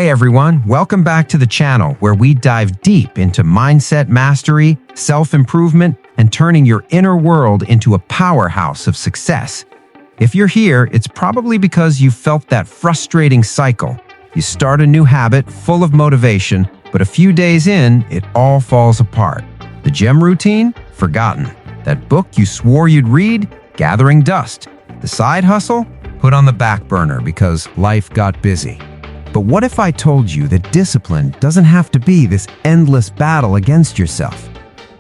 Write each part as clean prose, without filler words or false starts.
Hey everyone, welcome back to the channel where we dive deep into mindset mastery, self-improvement, and turning your inner world into a powerhouse of success. If you're here, it's probably because you felt that frustrating cycle. You start a new habit full of motivation, but a few days in, it all falls apart. The gym routine? Forgotten. That book you swore you'd read? Gathering dust. The side hustle? Put on the back burner because life got busy. But what if I told you that discipline doesn't have to be this endless battle against yourself?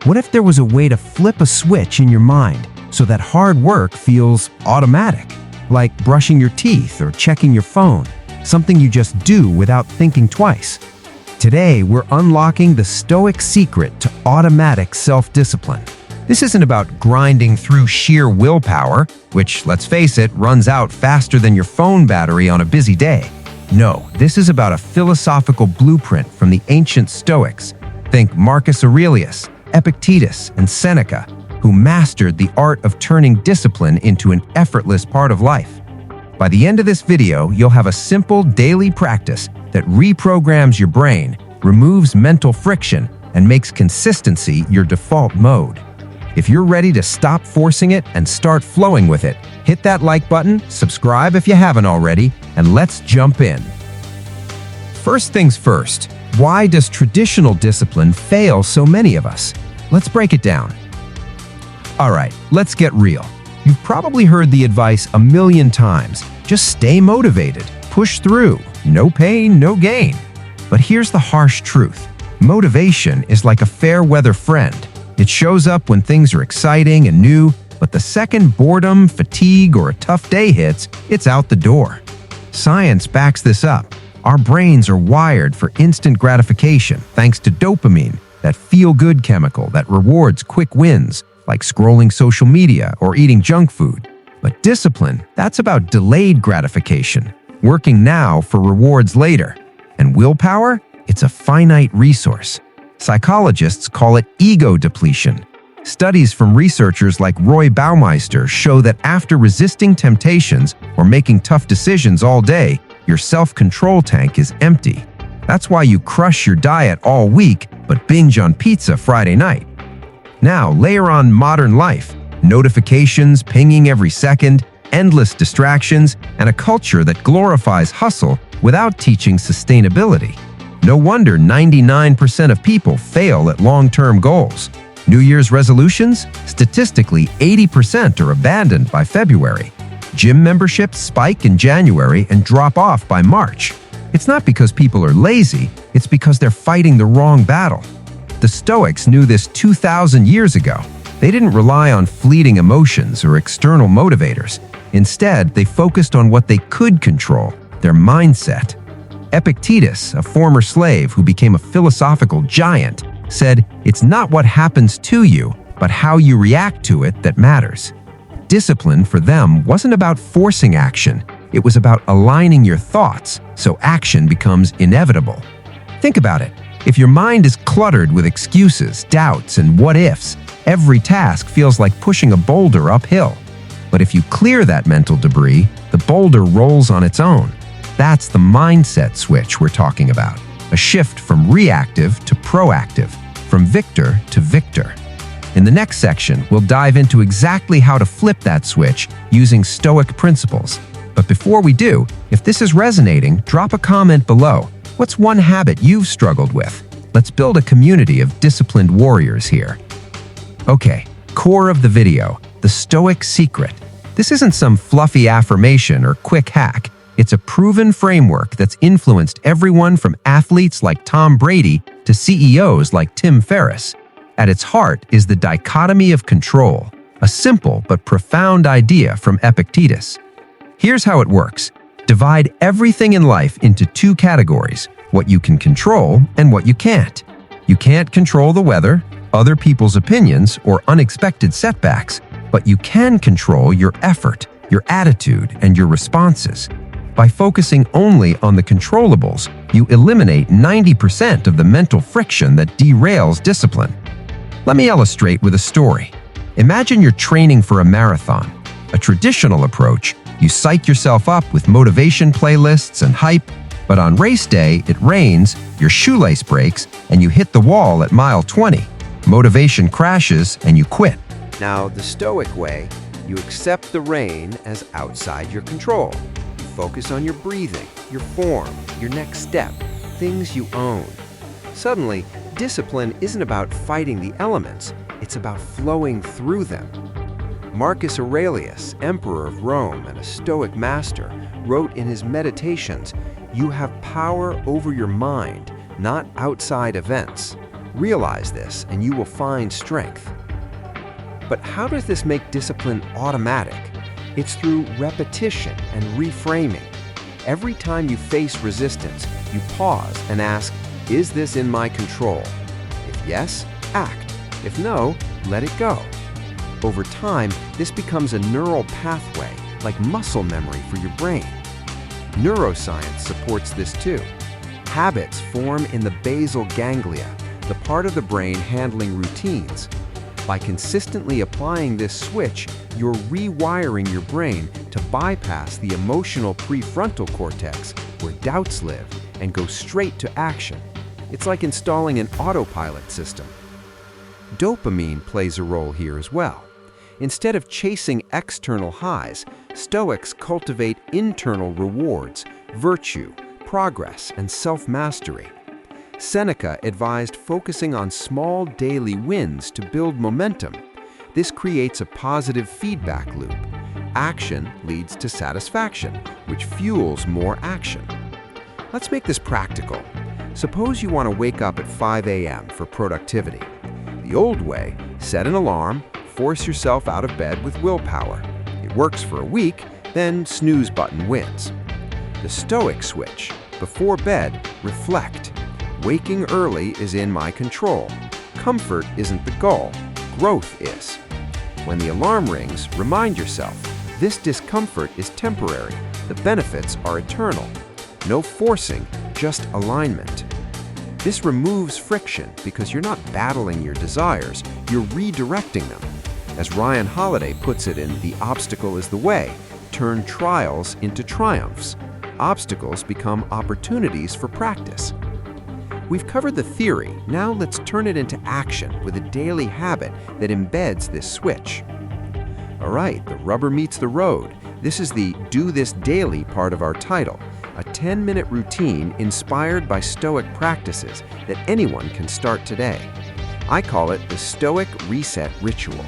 What if there was a way to flip a switch in your mind so that hard work feels automatic, like brushing your teeth or checking your phone, something you just do without thinking twice? Today, we're unlocking the Stoic secret to automatic self-discipline. This isn't about grinding through sheer willpower, which, let's face it, runs out faster than your phone battery on a busy day. No, this is about a philosophical blueprint from the ancient Stoics. Think Marcus Aurelius, Epictetus, and Seneca, who mastered the art of turning discipline into an effortless part of life. By the end of this video, you'll have a simple daily practice that reprograms your brain, removes mental friction, and makes consistency your default mode. If you're ready to stop forcing it and start flowing with it, hit that like button, subscribe if you haven't already, and let's jump in. First things first, why does traditional discipline fail so many of us? Let's break it down. All right, let's get real. You've probably heard the advice a million times. Just stay motivated, push through, no pain, no gain. But here's the harsh truth. Motivation is like a fair weather friend. It shows up when things are exciting and new, but the second boredom, fatigue, or a tough day hits, it's out the door. Science backs this up. Our brains are wired for instant gratification thanks to dopamine, that feel-good chemical that rewards quick wins, like scrolling social media or eating junk food. But discipline, that's about delayed gratification, working now for rewards later. And willpower? It's a finite resource. Psychologists call it ego depletion. Studies from researchers like Roy Baumeister show that after resisting temptations or making tough decisions all day, your self-control tank is empty. That's why you crush your diet all week but binge on pizza Friday night. Now, layer on modern life, notifications pinging every second, endless distractions, and a culture that glorifies hustle without teaching sustainability. No wonder 99% of people fail at long-term goals. New Year's resolutions? Statistically, 80% are abandoned by February. Gym memberships spike in January and drop off by March. It's not because people are lazy, it's because they're fighting the wrong battle. The Stoics knew this 2,000 years ago. They didn't rely on fleeting emotions or external motivators. Instead, they focused on what they could control, their mindset. Epictetus, a former slave who became a philosophical giant, said, "It's not what happens to you, but how you react to it that matters." Discipline for them wasn't about forcing action. It was about aligning your thoughts so action becomes inevitable. Think about it. If your mind is cluttered with excuses, doubts, and what-ifs, every task feels like pushing a boulder uphill. But if you clear that mental debris, the boulder rolls on its own. That's the mindset switch we're talking about. A shift from reactive to proactive, from victor to victor. In the next section, we'll dive into exactly how to flip that switch using Stoic principles. But before we do, if this is resonating, drop a comment below. What's one habit you've struggled with? Let's build a community of disciplined warriors here. Okay, core of the video, the Stoic secret. This isn't some fluffy affirmation or quick hack. It's a proven framework that's influenced everyone from athletes like Tom Brady to CEOs like Tim Ferriss. At its heart is the dichotomy of control, a simple but profound idea from Epictetus. Here's how it works. Divide everything in life into two categories, what you can control and what you can't. You can't control the weather, other people's opinions, or unexpected setbacks, but you can control your effort, your attitude, and your responses. By focusing only on the controllables, you eliminate 90% of the mental friction that derails discipline. Let me illustrate with a story. Imagine you're training for a marathon. A traditional approach, you psych yourself up with motivation playlists and hype, But on race day, it rains, your shoelace breaks, and you hit the wall at mile 20. Motivation crashes and you quit. Now, the Stoic way, you accept the rain as outside your control. You focus on your breathing, your form, your next step, things you own. Suddenly, discipline isn't about fighting the elements, it's about flowing through them. Marcus Aurelius, emperor of Rome and a Stoic master, wrote in his Meditations, "You have power over your mind, not outside events. Realize this and you will find strength." But how does this make discipline automatic? It's through repetition and reframing. Every time you face resistance, you pause and ask, is this in my control? If yes, act. If no, let it go. Over time, this becomes a neural pathway, like muscle memory for your brain. Neuroscience supports this too. Habits form in the basal ganglia, the part of the brain handling routines. By consistently applying this switch, you're rewiring your brain to bypass the emotional prefrontal cortex, where doubts live, and go straight to action. It's like installing an autopilot system. Dopamine plays a role here as well. Instead of chasing external highs, Stoics cultivate internal rewards, virtue, progress, and self-mastery. Seneca advised focusing on small daily wins to build momentum. This creates a positive feedback loop. Action leads to satisfaction, which fuels more action. Let's make this practical. Suppose you want to wake up at 5 a.m. for productivity. The old way, set an alarm, force yourself out of bed with willpower. It works for a week, then snooze button wins. The Stoic switch, before bed, reflect. Waking early is in my control. Comfort isn't the goal, growth is. When the alarm rings, remind yourself, this discomfort is temporary, the benefits are eternal. No forcing, just alignment. This removes friction because you're not battling your desires, you're redirecting them. As Ryan Holiday puts it in The Obstacle is the Way, turn trials into triumphs. Obstacles become opportunities for practice. We've covered the theory, now let's turn it into action with a daily habit that embeds this switch. All right, the rubber meets the road. This is the Do This Daily part of our title, a 10-minute routine inspired by Stoic practices that anyone can start today. I call it the Stoic Reset Ritual.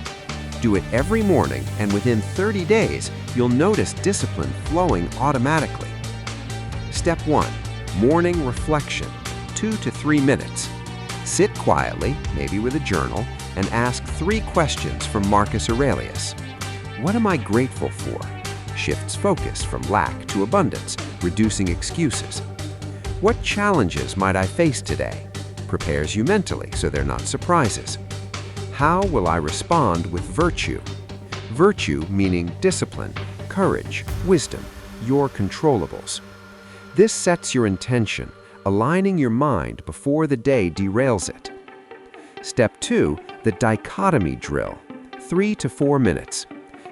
Do it every morning, and within 30 days, you'll notice discipline flowing automatically. Step 1. Morning reflection, 2 to 3 minutes. Sit quietly, maybe with a journal, and ask 3 questions from Marcus Aurelius. What am I grateful for? Shifts focus from lack to abundance, reducing excuses. What challenges might I face today? Prepares you mentally so they're not surprises. How will I respond with virtue? Virtue meaning discipline, courage, wisdom, your controllables. This sets your intention, aligning your mind before the day derails it. Step 2, the dichotomy drill, 3 to 4 minutes.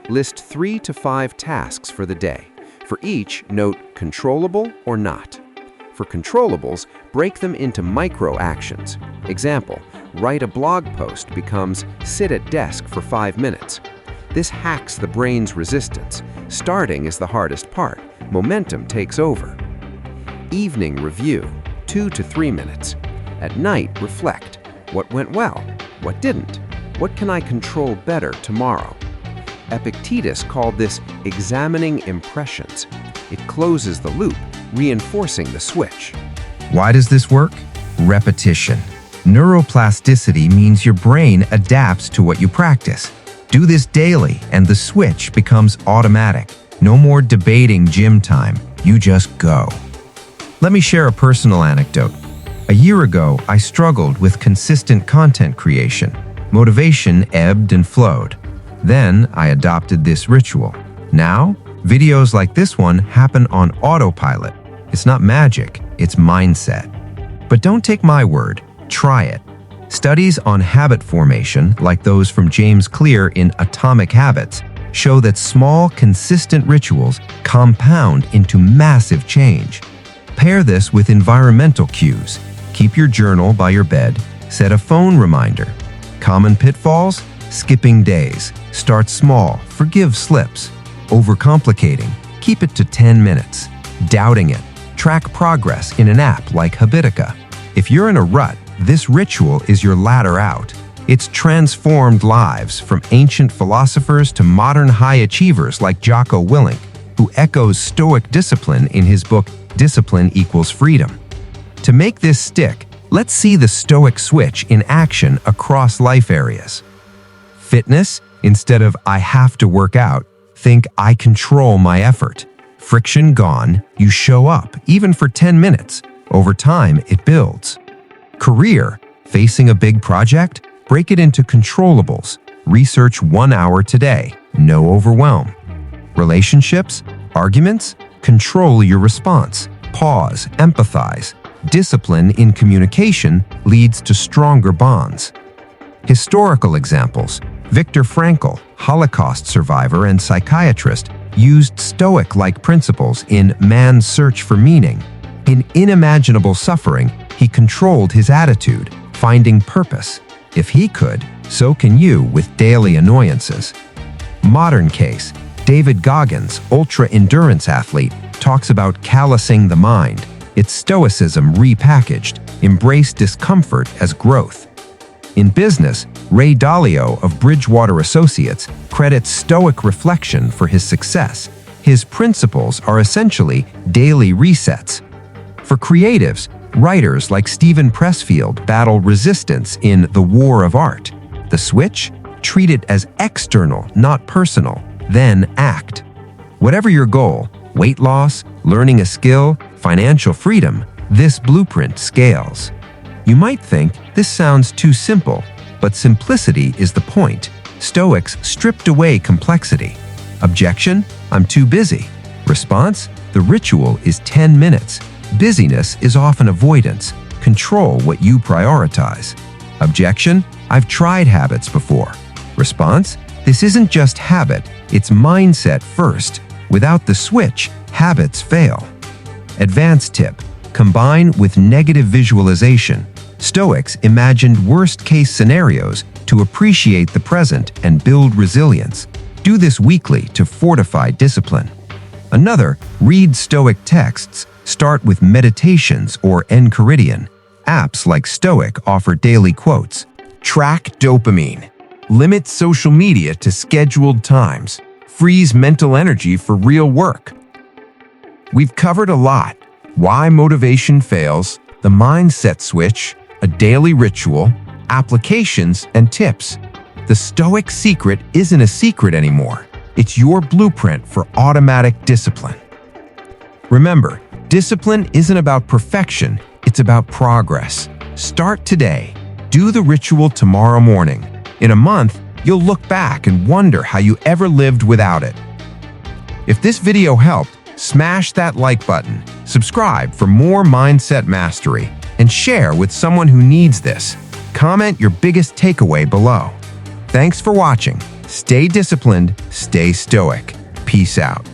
List 3 to 5 tasks for the day. For each, note controllable or not. For controllables, break them into micro actions. Example, write a blog post becomes sit at desk for 5 minutes. This hacks the brain's resistance. Starting is the hardest part. Momentum takes over. Evening review, 2 to 3 minutes. At night, reflect. What went well? What didn't? What can I control better tomorrow? Epictetus called this examining impressions. It closes the loop, reinforcing the switch. Why does this work? Repetition. Neuroplasticity means your brain adapts to what you practice. Do this daily, and the switch becomes automatic. No more debating gym time. You just go. Let me share a personal anecdote. A year ago, I struggled with consistent content creation. Motivation ebbed and flowed. Then I adopted this ritual. Now, videos like this one happen on autopilot. It's not magic, it's mindset. But don't take my word, try it. Studies on habit formation, like those from James Clear in Atomic Habits, show that small, consistent rituals compound into massive change. Pair this with environmental cues. Keep your journal by your bed. Set a phone reminder. Common pitfalls? Skipping days. Start small. Forgive slips. Overcomplicating. Keep it to 10 minutes. Doubting it. Track progress in an app like Habitica. If you're in a rut, this ritual is your ladder out. It's transformed lives, from ancient philosophers to modern high achievers like Jocko Willink, who echoes Stoic discipline in his book Discipline Equals Freedom. To make this stick, let's see the Stoic switch in action across life areas. Fitness, instead of "I have to work out," think "I control my effort." Friction gone, you show up, even for 10 minutes. Over time, it builds. Career, facing a big project? Break it into controllables. Research 1 hour today. No overwhelm. Relationships? Arguments? Control your response. Pause, empathize. Discipline in communication leads to stronger bonds. Historical examples. Viktor Frankl, Holocaust survivor and psychiatrist, used Stoic-like principles in Man's Search for Meaning. In unimaginable suffering, he controlled his attitude, finding purpose. If he could, so can you with daily annoyances. Modern case, David Goggins, ultra-endurance athlete, talks about callousing the mind. It's Stoicism repackaged. Embrace discomfort as growth. In business, Ray Dalio of Bridgewater Associates credits Stoic reflection for his success. His principles are essentially daily resets. For creatives, writers like Stephen Pressfield battle resistance in The War of Art. The switch? Treat it as external, not personal. Then act. Whatever your goal, weight loss, learning a skill, financial freedom, this blueprint scales. You might think this sounds too simple, but simplicity is the point. Stoics stripped away complexity. Objection? I'm too busy. Response? The ritual is 10 minutes. Busyness is often avoidance. Control what you prioritize. Objection? I've tried habits before. Response? This isn't just habit, it's mindset first. Without the switch, habits fail. Advanced tip: combine with negative visualization. Stoics imagined worst-case scenarios to appreciate the present and build resilience. Do this weekly to fortify discipline. Another, read Stoic texts. Start with meditations or Enchiridion. Apps like Stoic offer daily quotes. Track dopamine. Limit social media to scheduled times. Frees mental energy for real work. We've covered a lot. Why motivation fails, the mindset switch, a daily ritual, applications, and tips. The Stoic secret isn't a secret anymore. It's your blueprint for automatic discipline. Remember, discipline isn't about perfection, it's about progress. Start today. Do the ritual tomorrow morning. In a month, you'll look back and wonder how you ever lived without it. If this video helped, smash that like button, subscribe for more mindset mastery, and share with someone who needs this. Comment your biggest takeaway below. Thanks for watching. Stay disciplined, stay stoic. Peace out.